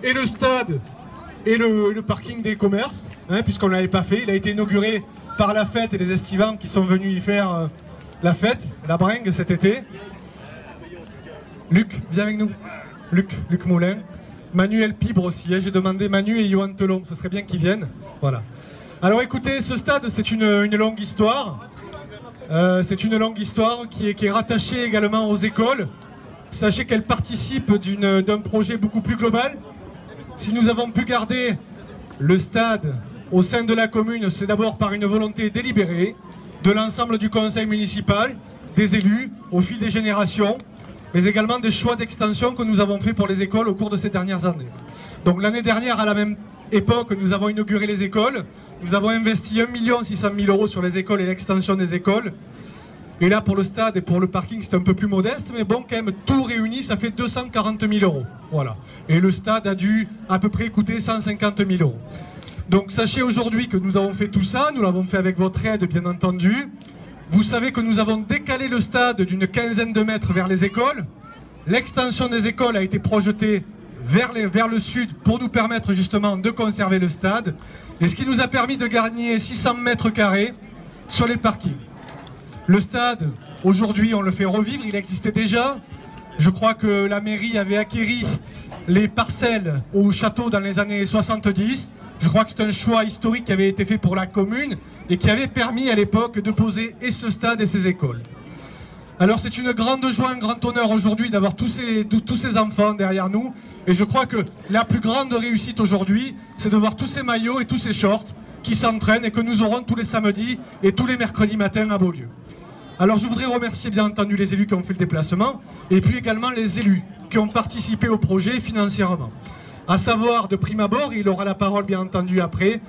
Et le stade et le parking des commerces, hein, puisqu'on ne l'avait pas fait. Il a été inauguré par la fête et les estivants qui sont venus y faire la fête, la bringue cet été. Luc, viens avec nous. Luc Moulin. Manuel Pibre aussi, hein, j'ai demandé Manu et Johan Telon, ce serait bien qu'ils viennent. Voilà. Alors écoutez, ce stade, c'est une longue histoire. C'est une longue histoire qui est rattachée également aux écoles. Sachez qu'elle participe d'un projet beaucoup plus global. Si nous avons pu garder le stade au sein de la commune, c'est d'abord par une volonté délibérée de l'ensemble du conseil municipal, des élus, au fil des générations, mais également des choix d'extension que nous avons fait pour les écoles au cours de ces dernières années. Donc l'année dernière, à la même époque, nous avons inauguré les écoles. Nous avons investi 1 600 000 € sur les écoles et l'extension des écoles. Et là, pour le stade et pour le parking, c'est un peu plus modeste, mais bon, quand même, tout réuni, ça fait 240 000 €. Voilà. Et le stade a dû à peu près coûter 150 000 €. Donc, sachez aujourd'hui que nous avons fait tout ça. Nous l'avons fait avec votre aide, bien entendu. Vous savez que nous avons décalé le stade d'une quinzaine de mètres vers les écoles. L'extension des écoles a été projetée vers le sud pour nous permettre justement de conserver le stade. Et ce qui nous a permis de gagner 600 mètres carrés sur les parkings. Le stade, aujourd'hui, on le fait revivre, il existait déjà. Je crois que la mairie avait acquéri les parcelles au château dans les années 70. Je crois que c'est un choix historique qui avait été fait pour la commune et qui avait permis à l'époque de poser et ce stade et ces écoles. Alors c'est une grande joie, un grand honneur aujourd'hui d'avoir tous ces enfants derrière nous. Et je crois que la plus grande réussite aujourd'hui, c'est de voir tous ces maillots et tous ces shorts qui s'entraînent et que nous aurons tous les samedis et tous les mercredis matins à Beaulieu. Alors je voudrais remercier bien entendu les élus qui ont fait le déplacement et puis également les élus qui ont participé au projet financièrement. À savoir, de prime abord, il aura la parole bien entendu après,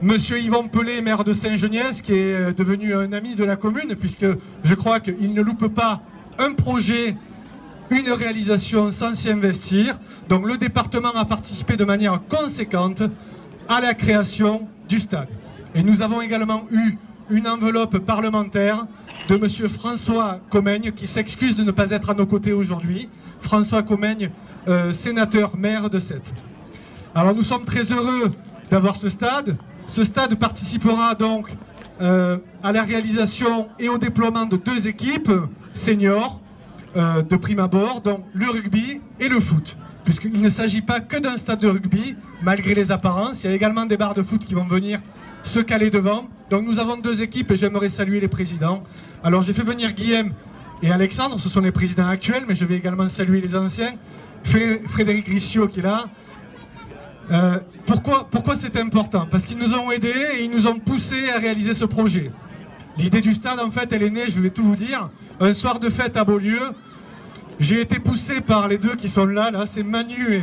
Monsieur Yvon Pelé, maire de Saint-Geniès, qui est devenu un ami de la commune, puisque je crois qu'il ne loupe pas un projet, une réalisation sans s'y investir. Donc le département a participé de manière conséquente à la création du stade. Et nous avons également eu une enveloppe parlementaire de Monsieur François Comègne, qui s'excuse de ne pas être à nos côtés aujourd'hui. François Comègne, sénateur maire de Sète. Alors nous sommes très heureux d'avoir ce stade. Ce stade participera donc à la réalisation et au déploiement de 2 équipes seniors de prime abord, donc le rugby et le foot. Puisqu'il ne s'agit pas que d'un stade de rugby, malgré les apparences. Il y a également des barres de foot qui vont venir se caler devant. Donc nous avons 2 équipes et j'aimerais saluer les présidents. Alors j'ai fait venir Guillaume et Alexandre, ce sont les présidents actuels, mais je vais également saluer les anciens. Frédéric Ricciot qui est là. Pourquoi c'est important? Parce qu'ils nous ont aidés et ils nous ont poussés à réaliser ce projet. L'idée du stade, en fait, elle est née, je vais tout vous dire, un soir de fête à Beaulieu. J'ai été poussé par les 2 qui sont là, c'est Manu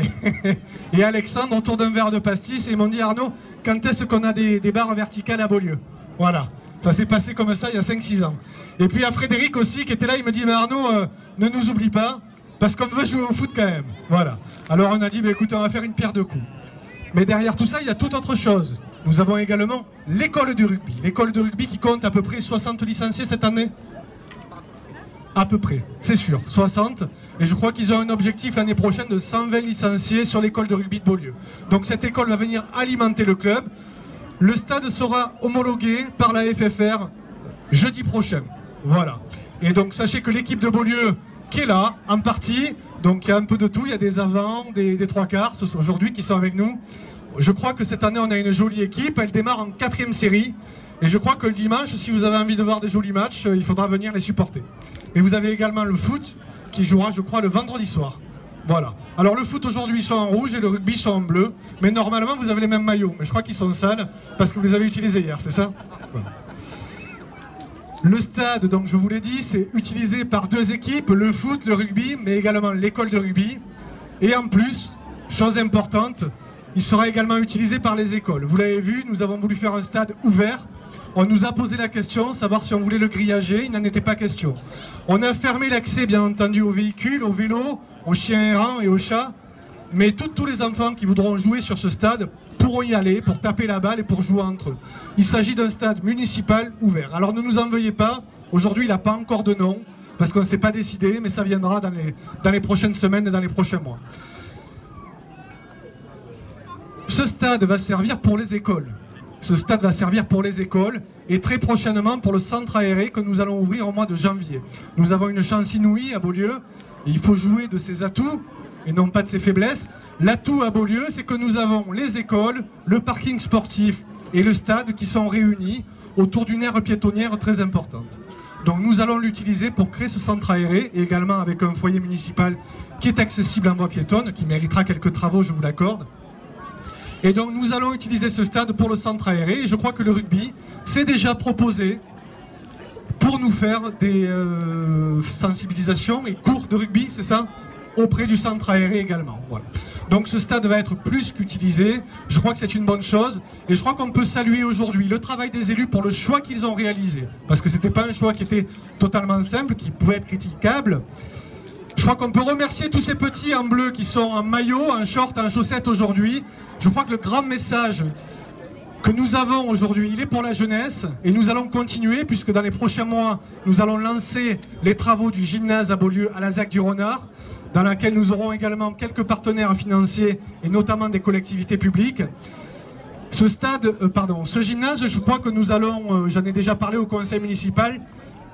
et Alexandre autour d'un verre de pastis et ils m'ont dit Arnaud, quand est-ce qu'on a des barres verticales à Beaulieu? Voilà, ça s'est passé comme ça il y a 5-6 ans. Et puis il y a Frédéric aussi qui était là, il me dit mais Arnaud, ne nous oublie pas, parce qu'on veut jouer au foot quand même. Voilà. Alors on a dit, écoutez, on va faire une pierre 2 coups. Mais derrière tout ça, il y a toute autre chose. Nous avons également l'école du rugby. L'école de rugby qui compte à peu près 60 licenciés cette année. À peu près, c'est sûr, 60. Et je crois qu'ils ont un objectif l'année prochaine de 120 licenciés sur l'école de rugby de Beaulieu. Donc cette école va venir alimenter le club. Le stade sera homologué par la FFR jeudi prochain. Voilà. Et donc sachez que l'équipe de Beaulieu qui est là, en partie, donc il y a un peu de tout, il y a des avants, des 3/4 aujourd'hui qui sont avec nous. Je crois que cette année on a une jolie équipe, elle démarre en 4e série. Et je crois que le dimanche, si vous avez envie de voir des jolis matchs, il faudra venir les supporter. Et vous avez également le foot qui jouera, je crois, le vendredi soir. Voilà. Alors le foot aujourd'hui ils sont en rouge et le rugby sont en bleu. Mais normalement vous avez les mêmes maillots. Mais je crois qu'ils sont sales parce que vous les avez utilisés hier, c'est ça? Voilà. Le stade, donc je vous l'ai dit, c'est utilisé par 2 équipes, le foot, le rugby, mais également l'école de rugby. Et en plus, chose importante, il sera également utilisé par les écoles. Vous l'avez vu, nous avons voulu faire un stade ouvert. On nous a posé la question, savoir si on voulait le grillager, il n'en était pas question. On a fermé l'accès, bien entendu, aux véhicules, aux vélos, aux chiens errants et aux chats. Mais tous les enfants qui voudront jouer sur ce stade pourront y aller pour taper la balle et pour jouer entre eux. Il s'agit d'un stade municipal ouvert. Alors ne nous en veuillez pas, aujourd'hui il n'a pas encore de nom, parce qu'on ne s'est pas décidé, mais ça viendra dans les prochaines semaines et dans les prochains mois. Ce stade va servir pour les écoles. Ce stade va servir pour les écoles et très prochainement pour le centre aéré que nous allons ouvrir au mois de janvier. Nous avons une chance inouïe à Beaulieu et il faut jouer de ses atouts et non pas de ses faiblesses. L'atout à Beaulieu, c'est que nous avons les écoles, le parking sportif et le stade qui sont réunis autour d'une aire piétonnière très importante. Donc nous allons l'utiliser pour créer ce centre aéré et également avec un foyer municipal qui est accessible en voie piétonne, qui méritera quelques travaux, je vous l'accorde. Et donc nous allons utiliser ce stade pour le centre aéré et je crois que le rugby s'est déjà proposé pour nous faire des sensibilisations et cours de rugby, c'est ça, auprès du centre aéré également. Voilà. Donc ce stade va être plus qu'utilisé, je crois que c'est une bonne chose et je crois qu'on peut saluer aujourd'hui le travail des élus pour le choix qu'ils ont réalisé, parce que ce n'était pas un choix qui était totalement simple, qui pouvait être critiquable. Je crois qu'on peut remercier tous ces petits en bleu qui sont en maillot, en short, en chaussettes aujourd'hui. Je crois que le grand message que nous avons aujourd'hui, il est pour la jeunesse et nous allons continuer puisque dans les prochains mois, nous allons lancer les travaux du gymnase à Beaulieu à la ZAC du Renard, dans laquelle nous aurons également quelques partenaires financiers et notamment des collectivités publiques. Ce gymnase, je crois que nous allons, j'en ai déjà parlé au conseil municipal,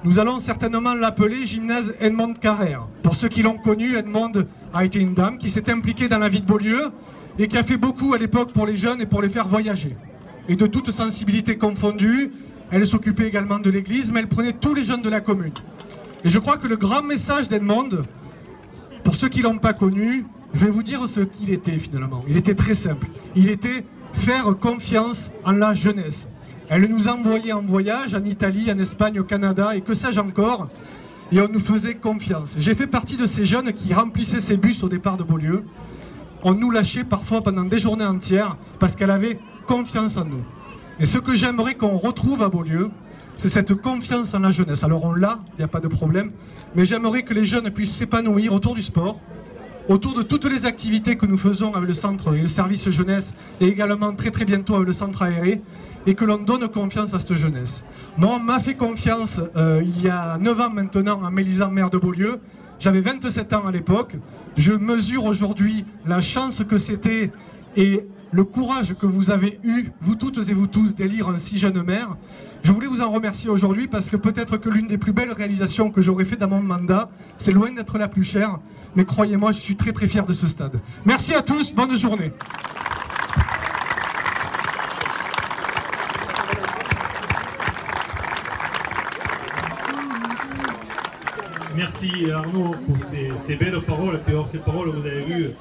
nous allons certainement l'appeler gymnase Edmond Carrère. Pour ceux qui l'ont connu, Edmond a été une dame qui s'est impliquée dans la vie de Beaulieu et qui a fait beaucoup à l'époque pour les jeunes et pour les faire voyager. Et de toute sensibilité confondue, elle s'occupait également de l'église, mais elle prenait tous les jeunes de la commune. Et je crois que le grand message d'Edmond, pour ceux qui ne l'ont pas connu, je vais vous dire ce qu'il était finalement. Il était très simple. Il était faire confiance en la jeunesse. Elle nous envoyait en voyage en Italie, en Espagne, au Canada et que sais-je encore. Et on nous faisait confiance. J'ai fait partie de ces jeunes qui remplissaient ces bus au départ de Beaulieu. On nous lâchait parfois pendant des journées entières parce qu'elle avait confiance en nous. Et ce que j'aimerais qu'on retrouve à Beaulieu, c'est cette confiance en la jeunesse. Alors on l'a, il n'y a pas de problème, mais j'aimerais que les jeunes puissent s'épanouir autour du sport, autour de toutes les activités que nous faisons avec le centre et le service jeunesse et également très bientôt avec le centre aéré, et que l'on donne confiance à cette jeunesse. Moi, on m'a fait confiance il y a 9 ans maintenant en m'élisant maire de Beaulieu. J'avais 27 ans à l'époque. Je mesure aujourd'hui la chance que c'était et le courage que vous avez eu, vous toutes et vous tous, d'élire un si jeune maire. Je voulais vous en remercier aujourd'hui parce que peut-être que l'une des plus belles réalisations que j'aurais fait dans mon mandat, c'est loin d'être la plus chère, mais croyez-moi, je suis très fier de ce stade. Merci à tous, bonne journée. Merci Arnaud pour ces belles paroles. Et or, ces paroles, vous avez vu,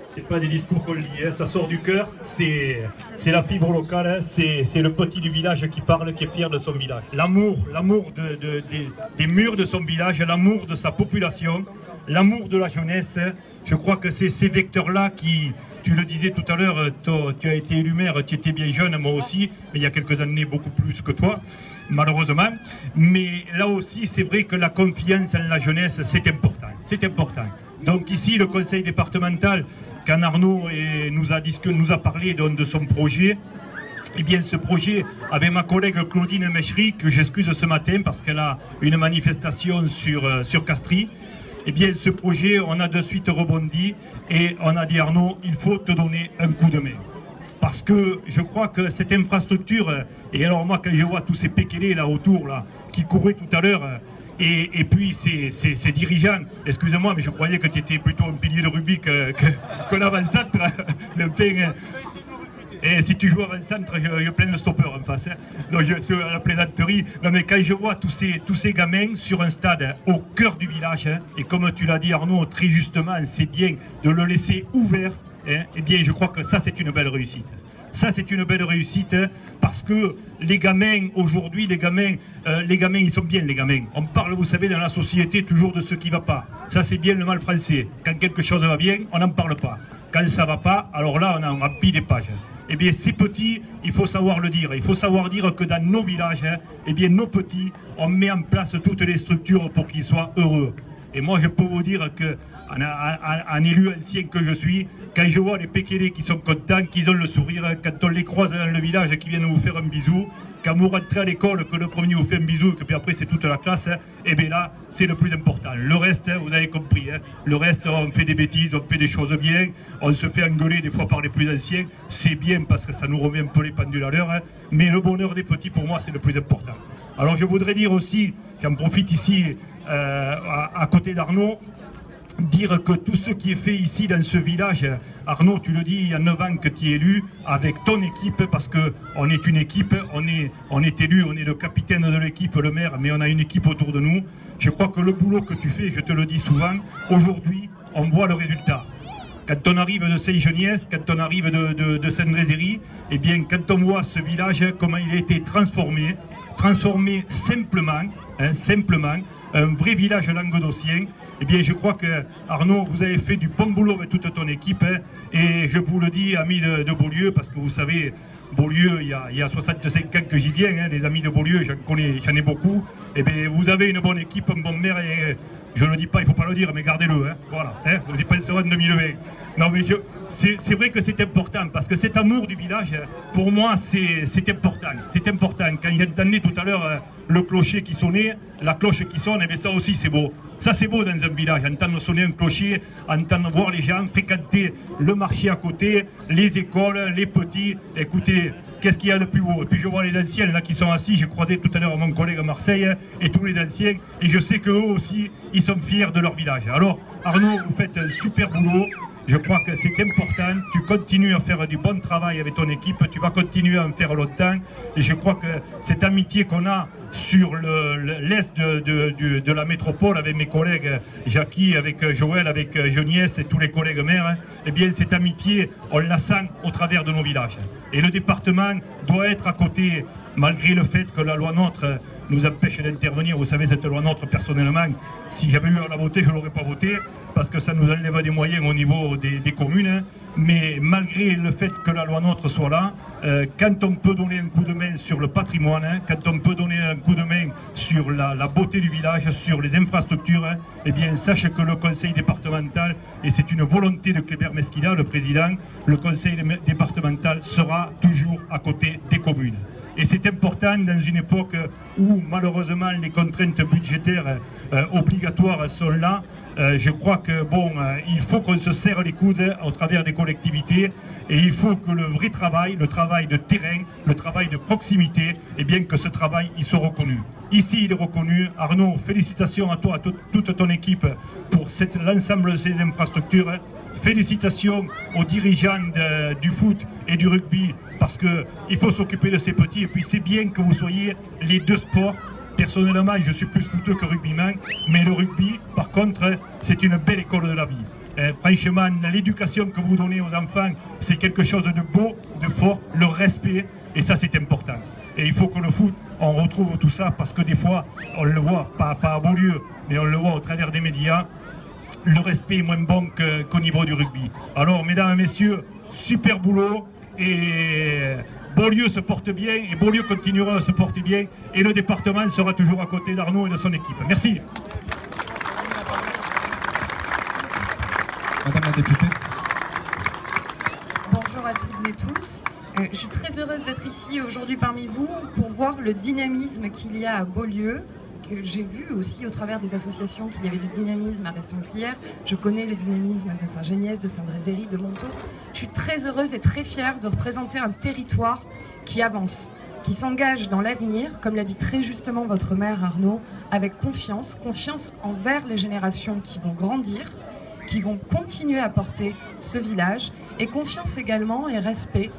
c'est pas des discours qu'on lit, hein, ça sort du cœur, c'est la fibre locale, hein, c'est le petit du village qui parle, qui est fier de son village. L'amour des murs de son village, l'amour de sa population, l'amour de la jeunesse, je crois que c'est ces vecteurs-là qui... Tu le disais tout à l'heure, tu as été élu maire, tu étais bien jeune, moi aussi, mais il y a quelques années beaucoup plus que toi, malheureusement. Mais là aussi, c'est vrai que la confiance en la jeunesse, c'est important. C'est important. Donc ici, le conseil départemental, quand Arnaud nous a parlé de son projet, eh bien ce projet, avec ma collègue Claudine Méchery, que j'excuse ce matin parce qu'elle a une manifestation sur Castries, eh bien ce projet, on a de suite rebondi et on a dit Arnaud, il faut te donner un coup de main. Parce que je crois que cette infrastructure, et alors moi quand je vois tous ces pékélés là autour, là, qui couraient tout à l'heure, et puis ces dirigeants, excusez-moi, mais je croyais que tu étais plutôt un pilier de rugby qu'un avant-centre. Et si tu joues avant-centre, il y a plein de stoppeurs en face. Hein. Donc c'est la plaisanterie. Non, mais quand je vois tous ces gamins sur un stade au cœur du village, hein, et comme tu l'as dit Arnaud, très justement, c'est bien de le laisser ouvert, hein, eh bien je crois que ça c'est une belle réussite. Ça c'est une belle réussite hein, parce que les gamins aujourd'hui, les gamins ils sont bien les gamins. On parle, vous savez, dans la société toujours de ce qui ne va pas. Ça c'est bien le mal français. Quand quelque chose va bien, on n'en parle pas. Quand ça ne va pas, alors là on en remplit des pages. Eh bien, ces petits, il faut savoir le dire. Il faut savoir dire que dans nos villages, hein, eh bien, nos petits, on met en place toutes les structures pour qu'ils soient heureux. Et moi, je peux vous dire que, en élu ancien que je suis, quand je vois les pékélés qui sont contents, qu'ils ont le sourire, quand on les croise dans le village, qui viennent vous faire un bisou, quand vous rentrez à l'école, que le premier vous fait un bisou, que puis après c'est toute la classe, et bien là, c'est le plus important. Le reste, vous avez compris, le reste, on fait des bêtises, on fait des choses bien, on se fait engueuler des fois par les plus anciens, c'est bien parce que ça nous remet un peu les pendules à l'heure, mais le bonheur des petits, pour moi, c'est le plus important. Alors je voudrais dire aussi, j'en profite ici, à côté d'Arnaud, dire que tout ce qui est fait ici dans ce village, Arnaud, tu le dis, il y a 9 ans que tu es élu avec ton équipe, parce qu'on est une équipe, on est élu, on est le capitaine de l'équipe, le maire, mais on a une équipe autour de nous. Je crois que le boulot que tu fais, je te le dis souvent, aujourd'hui, on voit le résultat. Quand on arrive de Saint-Geniès, quand on arrive de Saint-Rézéry, eh bien, quand on voit ce village, comment il a été transformé simplement, simplement, un vrai village languedocien. Eh bien, je crois que, Arnaud, vous avez fait du bon boulot avec toute ton équipe, et je vous le dis, amis de Beaulieu, parce que vous savez, Beaulieu, il y a 65 ans que j'y viens, les amis de Beaulieu, j'en ai beaucoup. Eh bien, vous avez une bonne équipe, un bon maire, et je ne le dis pas, il ne faut pas le dire, mais gardez-le, voilà, vous y penserez en 2020. Non, mais c'est vrai que c'est important, parce que cet amour du village, pour moi, c'est important. C'est important. Quand j'entendais tout à l'heure le clocher qui sonnait, la cloche qui sonne, et bien ça aussi c'est beau. Ça c'est beau dans un village, entendre sonner un clocher, entendre voir les gens, fréquenter le marché à côté, les écoles, les petits. Écoutez, qu'est-ce qu'il y a de plus beau? Et puis je vois les anciens là qui sont assis, j'ai croisé tout à l'heure mon collègue à Marseille et tous les anciens, et je sais qu'eux aussi, ils sont fiers de leur village. Alors Arnaud, vous faites un super boulot. Je crois que c'est important, tu continues à faire du bon travail avec ton équipe, tu vas continuer à en faire longtemps, et je crois que cette amitié qu'on a sur l'est de la métropole avec mes collègues Jackie, avec Joël, avec Geniès et tous les collègues maires, eh bien cette amitié, on la sent au travers de nos villages. Et le département doit être à côté, malgré le fait que la loi NOTRe nous empêche d'intervenir. Vous savez, cette loi NOTRe, personnellement, si j'avais eu à la voter, je ne l'aurais pas votée, parce que ça nous enlève des moyens au niveau des communes. Mais malgré le fait que la loi NOTRe soit là, quand on peut donner un coup de main sur le patrimoine, quand on peut donner un coup de main sur la beauté du village, sur les infrastructures, eh bien sache que le conseil départemental, et c'est une volonté de Kléber Mesquida, le président, le conseil départemental sera toujours à côté des communes. Et c'est important dans une époque où malheureusement les contraintes budgétaires obligatoires sont là. Je crois que il faut qu'on se serre les coudes au travers des collectivités, et il faut que le vrai travail, le travail de terrain, le travail de proximité, et bien que ce travail il soit reconnu. Ici il est reconnu. Arnaud, félicitations à toi, à toute ton équipe pour l'ensemble de ces infrastructures. Félicitations aux dirigeants du foot et du rugby, parce qu'il faut s'occuper de ces petits, et puis c'est bien que vous soyez les deux sports. Personnellement, je suis plus footeux que rugbyman, mais le rugby, par contre, c'est une belle école de la vie. Franchement, l'éducation que vous donnez aux enfants, c'est quelque chose de beau, de fort, le respect, et ça c'est important. Et il faut que le foot, on retrouve tout ça, parce que des fois, on le voit, pas à Beaulieu, mais on le voit au travers des médias, le respect est moins bon qu'au niveau du rugby. Alors, mesdames et messieurs, super boulot, et Beaulieu se porte bien, et Beaulieu continuera à se porter bien, et le département sera toujours à côté d'Arnaud et de son équipe. Merci. Madame la députée. Bonjour à toutes et tous. Je suis très heureuse d'être ici aujourd'hui parmi vous pour voir le dynamisme qu'il y a à Beaulieu, que j'ai vu aussi au travers des associations qu'il y avait du dynamisme à Restanclière. Je connais le dynamisme de Saint-Geniès, de Saint-Rézéry, de Montaut. Je suis très heureuse et très fière de représenter un territoire qui avance, qui s'engage dans l'avenir, comme l'a dit très justement votre maire Arnaud, avec confiance, confiance envers les générations qui vont grandir, qui vont continuer à porter ce village, et confiance également et respect,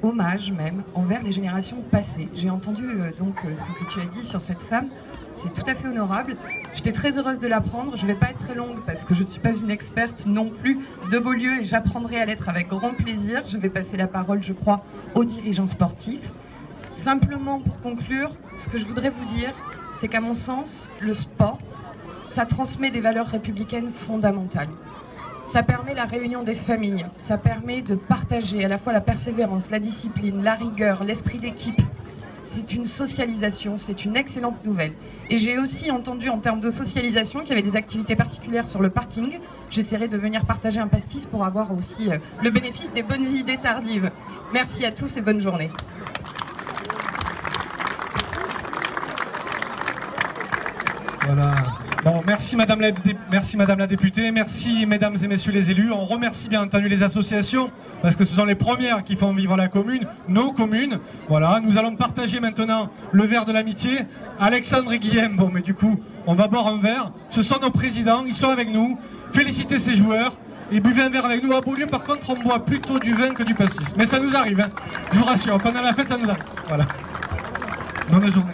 hommage même, envers les générations passées. J'ai entendu ce que tu as dit sur cette femme. C'est tout à fait honorable. J'étais très heureuse de l'apprendre. Je ne vais pas être très longue parce que je ne suis pas une experte non plus de Beaulieu, et j'apprendrai à l'être avec grand plaisir. Je vais passer la parole, je crois, aux dirigeants sportifs. Simplement pour conclure, ce que je voudrais vous dire, c'est qu'à mon sens, le sport, ça transmet des valeurs républicaines fondamentales. Ça permet la réunion des familles, ça permet de partager à la fois la persévérance, la discipline, la rigueur, l'esprit d'équipe. C'est une socialisation, c'est une excellente nouvelle. Et j'ai aussi entendu en termes de socialisation qu'il y avait des activités particulières sur le parking. J'essaierai de venir partager un pastis pour avoir aussi le bénéfice des bonnes idées tardives. Merci à tous et bonne journée. Voilà. Bon, merci madame la députée, merci mesdames et messieurs les élus. On remercie bien entendu les associations parce que ce sont les premières qui font vivre la commune, nos communes. Voilà, nous allons partager maintenant le verre de l'amitié. Alexandre et Guillaume, bon mais du coup, on va boire un verre. Ce sont nos présidents, ils sont avec nous. Félicitez ces joueurs et buvez un verre avec nous. À Beaulieu, par contre, on boit plutôt du vin que du pastis. Mais ça nous arrive, hein. Je vous rassure, pendant la fête, ça nous arrive. Voilà. Bonne journée.